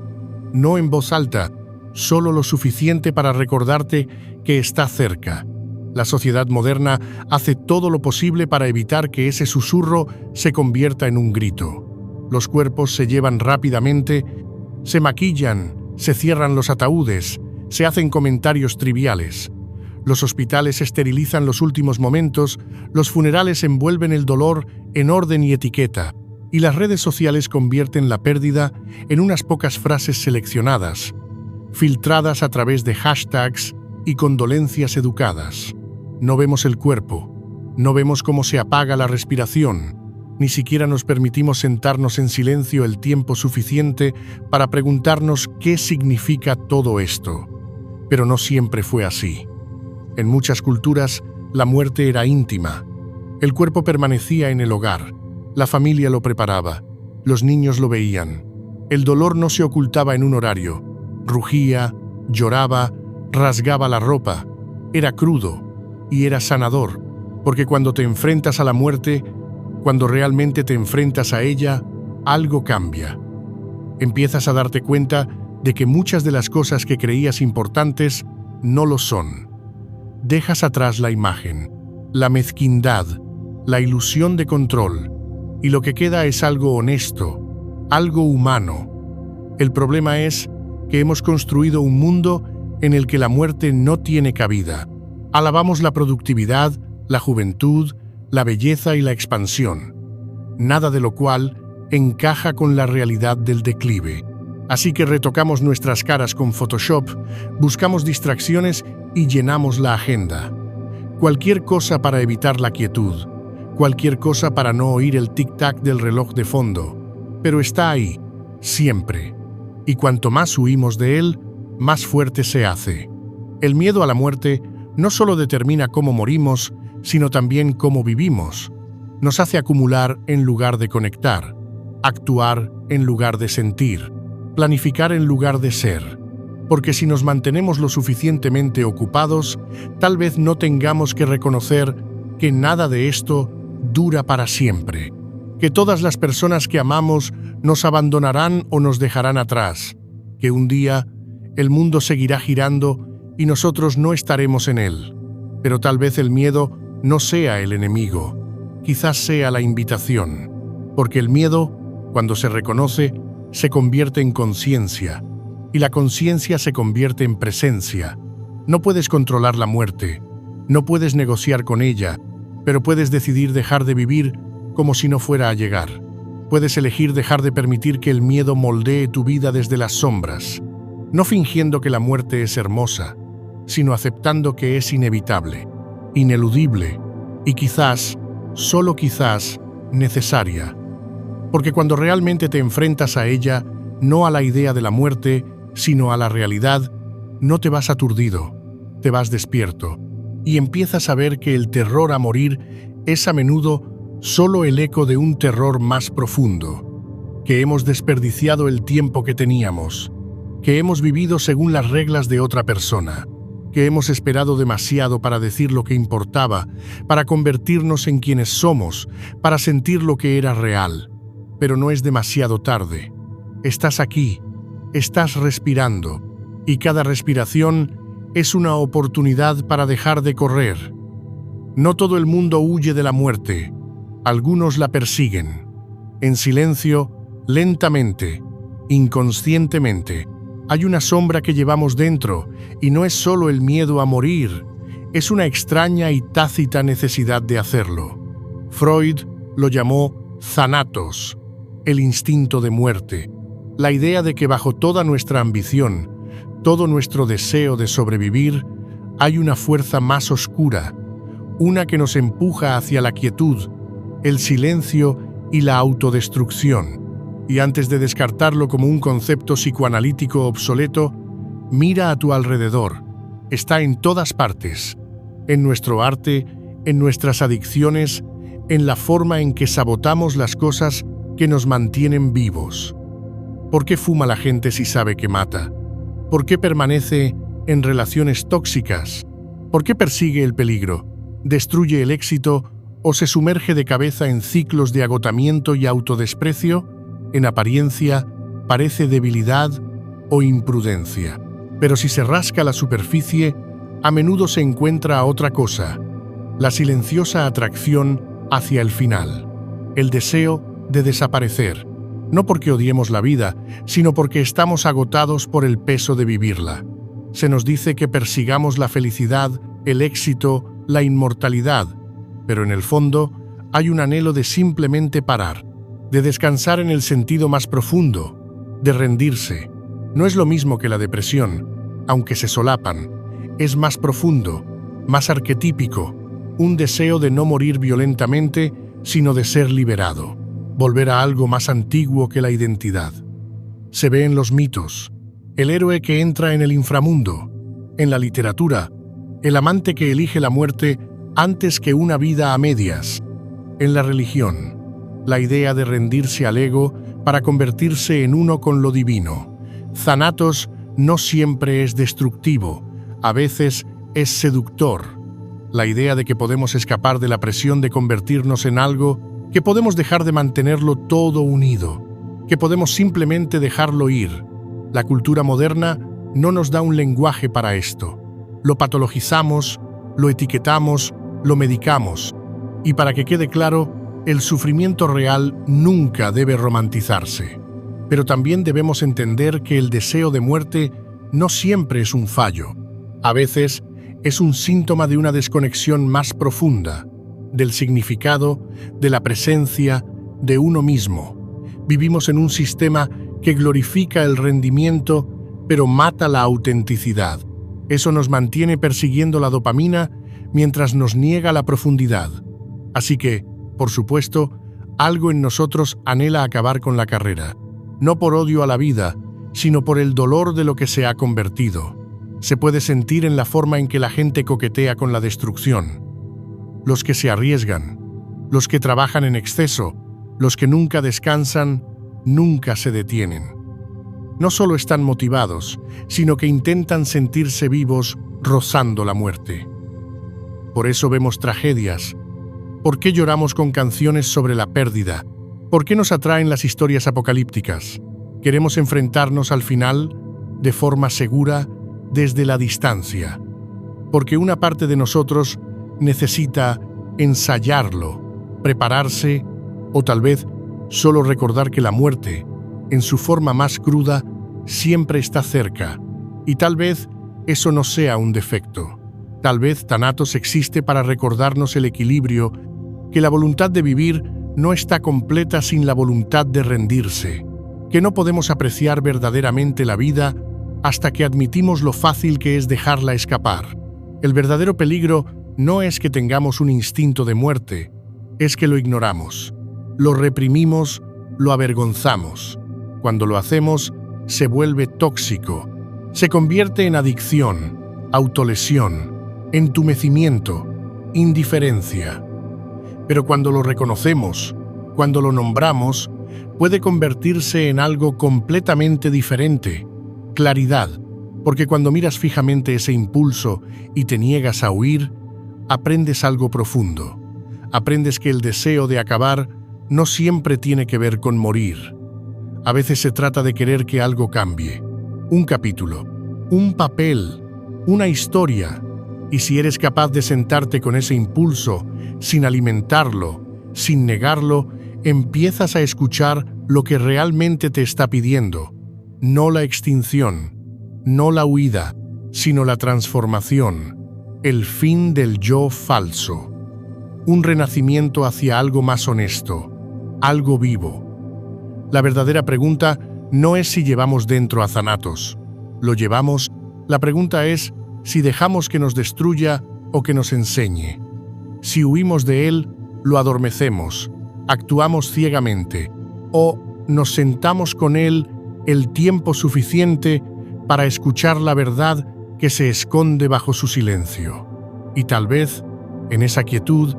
no en voz alta, solo lo suficiente para recordarte que está cerca. La sociedad moderna hace todo lo posible para evitar que ese susurro se convierta en un grito. Los cuerpos se llevan rápidamente, se maquillan, se cierran los ataúdes, se hacen comentarios triviales. Los hospitales esterilizan los últimos momentos, los funerales envuelven el dolor en orden y etiqueta, y las redes sociales convierten la pérdida en unas pocas frases seleccionadas, filtradas a través de hashtags y condolencias educadas. No vemos el cuerpo, no vemos cómo se apaga la respiración, ni siquiera nos permitimos sentarnos en silencio el tiempo suficiente para preguntarnos qué significa todo esto. Pero no siempre fue así. En muchas culturas, la muerte era íntima. El cuerpo permanecía en el hogar, la familia lo preparaba, los niños lo veían. El dolor no se ocultaba en un horario, rugía, lloraba, rasgaba la ropa, era crudo. Y era sanador, porque cuando te enfrentas a la muerte, cuando realmente te enfrentas a ella, algo cambia. Empiezas a darte cuenta de que muchas de las cosas que creías importantes no lo son. Dejas atrás la imagen, la mezquindad, la ilusión de control, y lo que queda es algo honesto, algo humano. El problema es que hemos construido un mundo en el que la muerte no tiene cabida. Alabamos la productividad, la juventud, la belleza y la expansión, nada de lo cual encaja con la realidad del declive. Así que retocamos nuestras caras con Photoshop, buscamos distracciones y llenamos la agenda. Cualquier cosa para evitar la quietud, cualquier cosa para no oír el tic-tac del reloj de fondo, pero está ahí, siempre. Y cuanto más huimos de él, más fuerte se hace. El miedo a la muerte no solo determina cómo morimos, sino también cómo vivimos. Nos hace acumular en lugar de conectar, actuar en lugar de sentir, planificar en lugar de ser. Porque si nos mantenemos lo suficientemente ocupados, tal vez no tengamos que reconocer que nada de esto dura para siempre, que todas las personas que amamos nos abandonarán o nos dejarán atrás, que un día el mundo seguirá girando y nosotros no estaremos en él. Pero tal vez el miedo no sea el enemigo, quizás sea la invitación, porque el miedo, cuando se reconoce, se convierte en conciencia, y la conciencia se convierte en presencia. No puedes controlar la muerte, no puedes negociar con ella, pero puedes decidir dejar de vivir como si no fuera a llegar. Puedes elegir dejar de permitir que el miedo moldee tu vida desde las sombras, no fingiendo que la muerte es hermosa, sino aceptando que es inevitable, ineludible y quizás, solo quizás, necesaria. Porque cuando realmente te enfrentas a ella, no a la idea de la muerte, sino a la realidad, no te vas aturdido, te vas despierto, y empiezas a ver que el terror a morir es a menudo solo el eco de un terror más profundo, que hemos desperdiciado el tiempo que teníamos, que hemos vivido según las reglas de otra persona, que hemos esperado demasiado para decir lo que importaba, para convertirnos en quienes somos, para sentir lo que era real. Pero no es demasiado tarde. Estás aquí, estás respirando, y cada respiración es una oportunidad para dejar de correr. No todo el mundo huye de la muerte, algunos la persiguen. En silencio, lentamente, inconscientemente, hay una sombra que llevamos dentro, y no es solo el miedo a morir, es una extraña y tácita necesidad de hacerlo. Freud lo llamó thanatos, el instinto de muerte, la idea de que bajo toda nuestra ambición, todo nuestro deseo de sobrevivir, hay una fuerza más oscura, una que nos empuja hacia la quietud, el silencio y la autodestrucción. Y antes de descartarlo como un concepto psicoanalítico obsoleto, mira a tu alrededor. Está en todas partes, en nuestro arte, en nuestras adicciones, en la forma en que sabotamos las cosas que nos mantienen vivos. ¿Por qué fuma la gente si sabe que mata? ¿Por qué permanece en relaciones tóxicas? ¿Por qué persigue el peligro, destruye el éxito o se sumerge de cabeza en ciclos de agotamiento y autodesprecio? En apariencia, parece debilidad o imprudencia. Pero si se rasca la superficie, a menudo se encuentra otra cosa, la silenciosa atracción hacia el final, el deseo de desaparecer, no porque odiemos la vida, sino porque estamos agotados por el peso de vivirla. Se nos dice que persigamos la felicidad, el éxito, la inmortalidad, pero en el fondo hay un anhelo de simplemente parar, de descansar en el sentido más profundo, de rendirse. No es lo mismo que la depresión, aunque se solapan. Es más profundo, más arquetípico, un deseo de no morir violentamente, sino de ser liberado, volver a algo más antiguo que la identidad. Se ve en los mitos, el héroe que entra en el inframundo, en la literatura, el amante que elige la muerte antes que una vida a medias, en la religión, la idea de rendirse al ego para convertirse en uno con lo divino. Thanatos no siempre es destructivo, a veces es seductor. La idea de que podemos escapar de la presión de convertirnos en algo, que podemos dejar de mantenerlo todo unido, que podemos simplemente dejarlo ir. La cultura moderna no nos da un lenguaje para esto. Lo patologizamos, lo etiquetamos, lo medicamos. Y para que quede claro, el sufrimiento real nunca debe romantizarse. Pero también debemos entender que el deseo de muerte no siempre es un fallo. A veces es un síntoma de una desconexión más profunda, del significado, de la presencia, de uno mismo. Vivimos en un sistema que glorifica el rendimiento pero mata la autenticidad. Eso nos mantiene persiguiendo la dopamina mientras nos niega la profundidad. Así que, por supuesto, algo en nosotros anhela acabar con la carrera, no por odio a la vida, sino por el dolor de lo que se ha convertido. Se puede sentir en la forma en que la gente coquetea con la destrucción. Los que se arriesgan, los que trabajan en exceso, los que nunca descansan, nunca se detienen. No solo están motivados, sino que intentan sentirse vivos rozando la muerte. Por eso vemos tragedias. ¿Por qué lloramos con canciones sobre la pérdida? ¿Por qué nos atraen las historias apocalípticas? Queremos enfrentarnos al final de forma segura desde la distancia. Porque una parte de nosotros necesita ensayarlo, prepararse o tal vez solo recordar que la muerte, en su forma más cruda, siempre está cerca. Y tal vez eso no sea un defecto. Tal vez Thanatos existe para recordarnos el equilibrio, que la voluntad de vivir no está completa sin la voluntad de rendirse, que no podemos apreciar verdaderamente la vida hasta que admitimos lo fácil que es dejarla escapar. El verdadero peligro no es que tengamos un instinto de muerte, es que lo ignoramos, lo reprimimos, lo avergonzamos. Cuando lo hacemos, se vuelve tóxico, se convierte en adicción, autolesión, entumecimiento, indiferencia. Pero cuando lo reconocemos, cuando lo nombramos, puede convertirse en algo completamente diferente, claridad, porque cuando miras fijamente ese impulso y te niegas a huir, aprendes algo profundo. Aprendes que el deseo de acabar no siempre tiene que ver con morir. A veces se trata de querer que algo cambie, un capítulo, un papel, una historia. Y si eres capaz de sentarte con ese impulso, sin alimentarlo, sin negarlo, empiezas a escuchar lo que realmente te está pidiendo. No la extinción, no la huida, sino la transformación, el fin del yo falso. Un renacimiento hacia algo más honesto, algo vivo. La verdadera pregunta no es si llevamos dentro a Thanatos. Lo llevamos. La pregunta es si dejamos que nos destruya o que nos enseñe. Si huimos de él, lo adormecemos, actuamos ciegamente, o nos sentamos con él el tiempo suficiente para escuchar la verdad que se esconde bajo su silencio. Y tal vez, en esa quietud,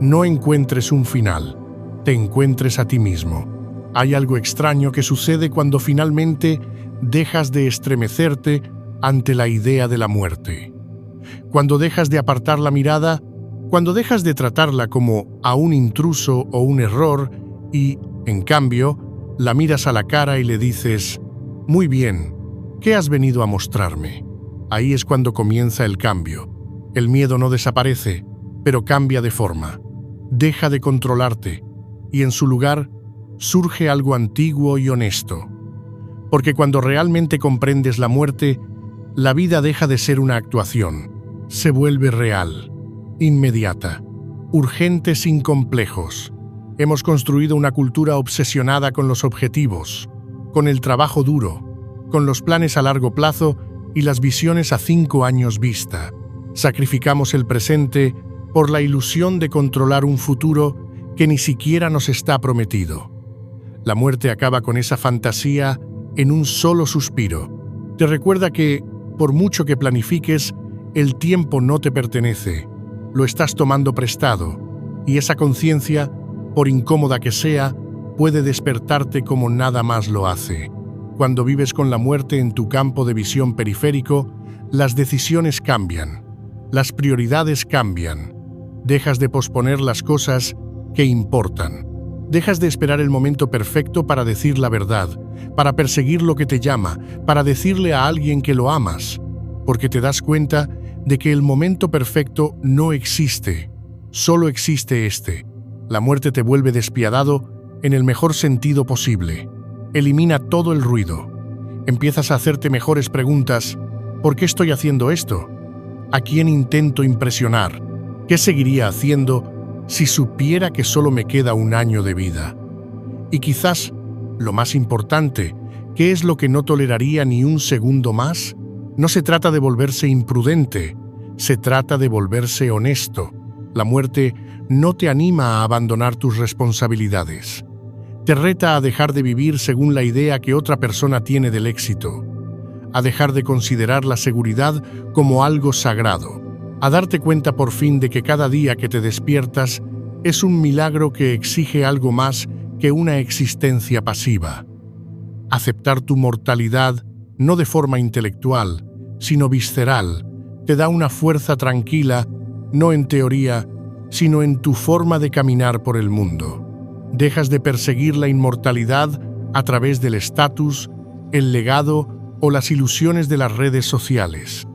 no encuentres un final, te encuentres a ti mismo. Hay algo extraño que sucede cuando finalmente dejas de estremecerte ante la idea de la muerte. Cuando dejas de apartar la mirada, cuando dejas de tratarla como a un intruso o un error y, en cambio, la miras a la cara y le dices: «Muy bien, ¿qué has venido a mostrarme?». Ahí es cuando comienza el cambio. El miedo no desaparece, pero cambia de forma. Deja de controlarte y en su lugar surge algo antiguo y honesto. Porque cuando realmente comprendes la muerte, la vida deja de ser una actuación. Se vuelve real, inmediata, urgente sin complejos. Hemos construido una cultura obsesionada con los objetivos, con el trabajo duro, con los planes a largo plazo y las visiones a 5 años vista. Sacrificamos el presente por la ilusión de controlar un futuro que ni siquiera nos está prometido. La muerte acaba con esa fantasía en un solo suspiro. Te recuerda que, por mucho que planifiques, el tiempo no te pertenece. Lo estás tomando prestado, y esa conciencia, por incómoda que sea, puede despertarte como nada más lo hace. Cuando vives con la muerte en tu campo de visión periférico, las decisiones cambian, las prioridades cambian. Dejas de posponer las cosas que importan. Dejas de esperar el momento perfecto para decir la verdad, para perseguir lo que te llama, para decirle a alguien que lo amas, porque te das cuenta de que el momento perfecto no existe, solo existe este. La muerte te vuelve despiadado en el mejor sentido posible. Elimina todo el ruido. Empiezas a hacerte mejores preguntas. ¿Por qué estoy haciendo esto? ¿A quién intento impresionar? ¿Qué seguiría haciendo si supiera que solo me queda 1 año de vida? Y quizás, lo más importante, ¿Qué es lo que no toleraría ni un segundo más? No se trata de volverse imprudente, se trata de volverse honesto. La muerte no te anima a abandonar tus responsabilidades. Te reta a dejar de vivir según la idea que otra persona tiene del éxito, a dejar de considerar la seguridad como algo sagrado, a darte cuenta por fin de que cada día que te despiertas es un milagro que exige algo más que una existencia pasiva. Aceptar tu mortalidad, no de forma intelectual, sino visceral, te da una fuerza tranquila, no en teoría, sino en tu forma de caminar por el mundo. Dejas de perseguir la inmortalidad a través del estatus, el legado o las ilusiones de las redes sociales.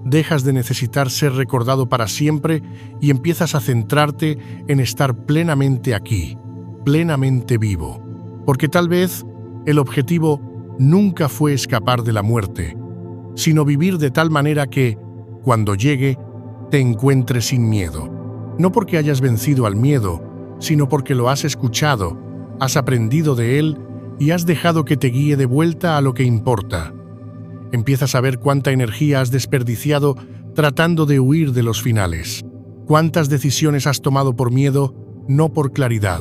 Dejas de necesitar ser recordado para siempre y empiezas a centrarte en estar plenamente aquí, plenamente vivo. Porque tal vez el objetivo nunca fue escapar de la muerte, sino vivir de tal manera que, cuando llegue, te encuentres sin miedo. No porque hayas vencido al miedo, sino porque lo has escuchado, has aprendido de él y has dejado que te guíe de vuelta a lo que importa. Empiezas a ver cuánta energía has desperdiciado tratando de huir de los finales. Cuántas decisiones has tomado por miedo, no por claridad.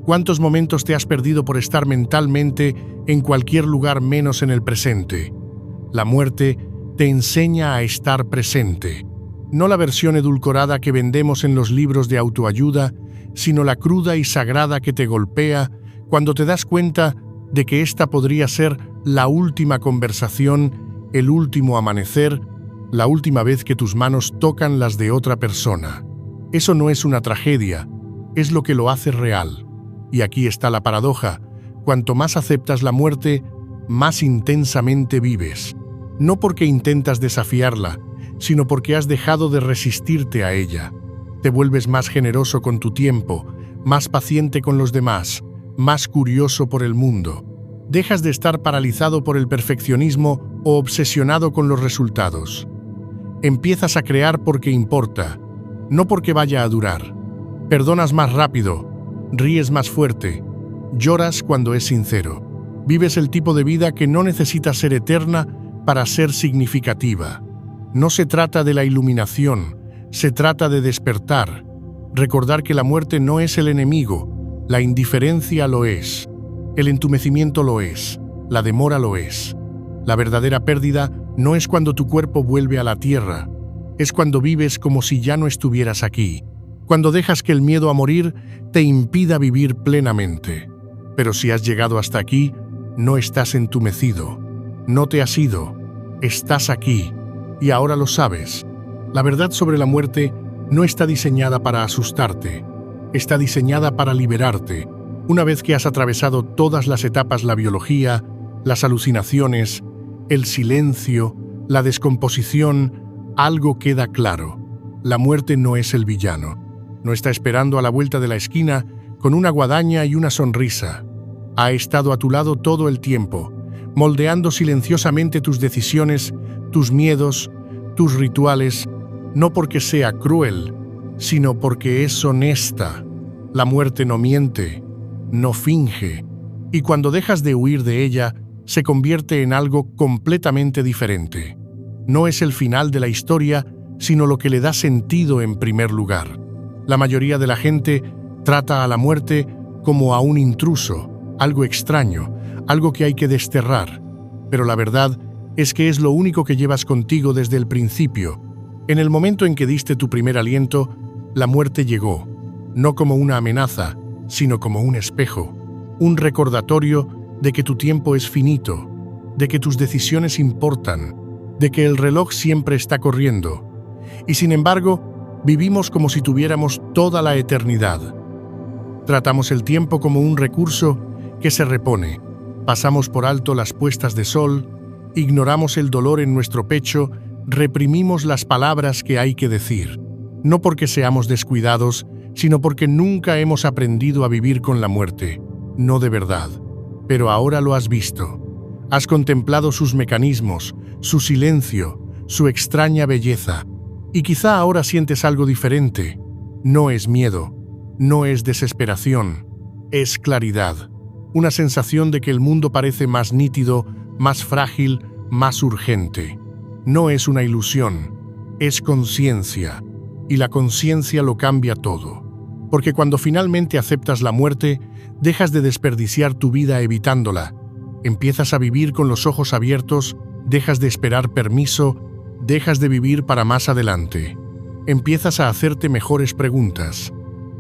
Cuántos momentos te has perdido por estar mentalmente en cualquier lugar menos en el presente. La muerte te enseña a estar presente. No la versión edulcorada que vendemos en los libros de autoayuda, sino la cruda y sagrada que te golpea cuando te das cuenta de que esta podría ser la última conversación, el último amanecer, la última vez que tus manos tocan las de otra persona. Eso no es una tragedia, es lo que lo hace real. Y aquí está la paradoja: cuanto más aceptas la muerte, más intensamente vives. No porque intentas desafiarla, sino porque has dejado de resistirte a ella. Te vuelves más generoso con tu tiempo, más paciente con los demás, más curioso por el mundo. Dejas de estar paralizado por el perfeccionismo o obsesionado con los resultados. Empiezas a crear porque importa, no porque vaya a durar. Perdonas más rápido, ríes más fuerte, lloras cuando es sincero. Vives el tipo de vida que no necesita ser eterna para ser significativa. No se trata de la iluminación, se trata de despertar. Recordar que la muerte no es el enemigo, la indiferencia lo es. El entumecimiento lo es, la demora lo es. La verdadera pérdida no es cuando tu cuerpo vuelve a la tierra, es cuando vives como si ya no estuvieras aquí, cuando dejas que el miedo a morir te impida vivir plenamente. Pero si has llegado hasta aquí, no estás entumecido, no te has ido, estás aquí, y ahora lo sabes. La verdad sobre la muerte no está diseñada para asustarte, está diseñada para liberarte. Una vez que has atravesado todas las etapas, la biología, las alucinaciones, el silencio, la descomposición, algo queda claro: la muerte no es el villano. No está esperando a la vuelta de la esquina con una guadaña y una sonrisa. Ha estado a tu lado todo el tiempo, moldeando silenciosamente tus decisiones, tus miedos, tus rituales, no porque sea cruel, sino porque es honesta. La muerte no miente, no finge, y cuando dejas de huir de ella, se convierte en algo completamente diferente. No es el final de la historia, sino lo que le da sentido en primer lugar. La mayoría de la gente trata a la muerte como a un intruso, algo extraño, algo que hay que desterrar. Pero la verdad es que es lo único que llevas contigo desde el principio. En el momento en que diste tu primer aliento, la muerte llegó, no como una amenaza, sino como un espejo, un recordatorio de que tu tiempo es finito, de que tus decisiones importan, de que el reloj siempre está corriendo. Y sin embargo, vivimos como si tuviéramos toda la eternidad. Tratamos el tiempo como un recurso que se repone. Pasamos por alto las puestas de sol, ignoramos el dolor en nuestro pecho, reprimimos las palabras que hay que decir. No porque seamos descuidados, sino porque nunca hemos aprendido a vivir con la muerte. No de verdad. Pero ahora lo has visto. Has contemplado sus mecanismos, su silencio, su extraña belleza. Y quizá ahora sientes algo diferente. No es miedo, no es desesperación, es claridad. una sensación de que el mundo parece más nítido, más frágil, más urgente. No es una ilusión, es conciencia, y la conciencia lo cambia todo. Porque cuando finalmente aceptas la muerte, dejas de desperdiciar tu vida evitándola, empiezas a vivir con los ojos abiertos, dejas de esperar permiso, dejas de vivir para más adelante. Empiezas a hacerte mejores preguntas.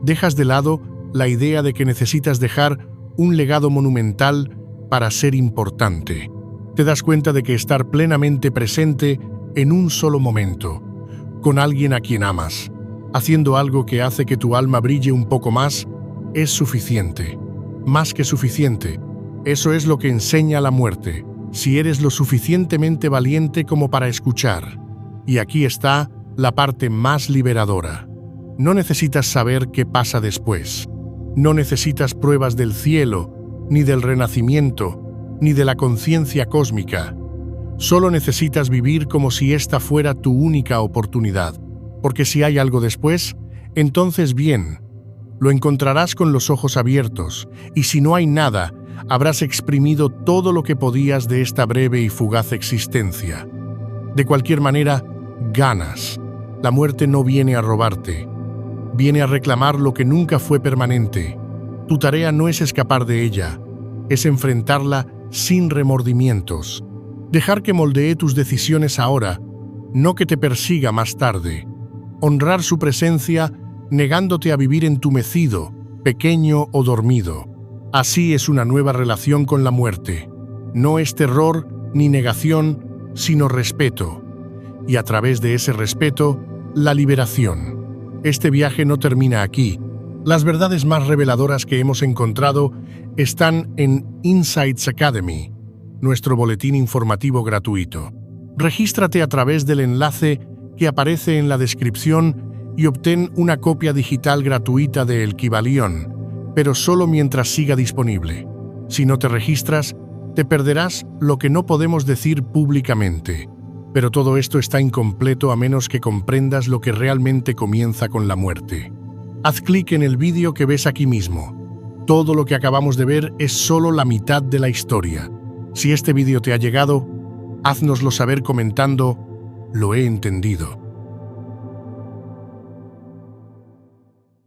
Dejas de lado la idea de que necesitas dejar un legado monumental para ser importante. Te das cuenta de que estar plenamente presente en un solo momento, con alguien a quien amas, haciendo algo que hace que tu alma brille un poco más, es suficiente. Más que suficiente. Eso es lo que enseña la muerte, si eres lo suficientemente valiente como para escuchar. Y aquí está la parte más liberadora. No necesitas saber qué pasa después. No necesitas pruebas del cielo, ni del renacimiento, ni de la conciencia cósmica. Solo necesitas vivir como si esta fuera tu única oportunidad. Porque si hay algo después, entonces bien, lo encontrarás con los ojos abiertos, y si no hay nada, habrás exprimido todo lo que podías de esta breve y fugaz existencia. De cualquier manera, ganas. La muerte no viene a robarte, viene a reclamar lo que nunca fue permanente. Tu tarea no es escapar de ella, es enfrentarla sin remordimientos. Dejar que moldee tus decisiones ahora, no que te persiga más tarde. Honrar su presencia negándote a vivir entumecido, pequeño o dormido. Así es una nueva relación con la muerte. No es terror ni negación, sino respeto. Y a través de ese respeto, la liberación. Este viaje no termina aquí. Las verdades más reveladoras que hemos encontrado están en Insights Academy, nuestro boletín informativo gratuito. Regístrate a través del enlace que aparece en la descripción y obtén una copia digital gratuita de El Kybalión, pero solo mientras siga disponible. Si no te registras, te perderás lo que no podemos decir públicamente. Pero todo esto está incompleto a menos que comprendas lo que realmente comienza con la muerte. Haz clic en el vídeo que ves aquí mismo. Todo lo que acabamos de ver es solo la mitad de la historia. Si este vídeo te ha llegado, háznoslo saber comentando: lo he entendido.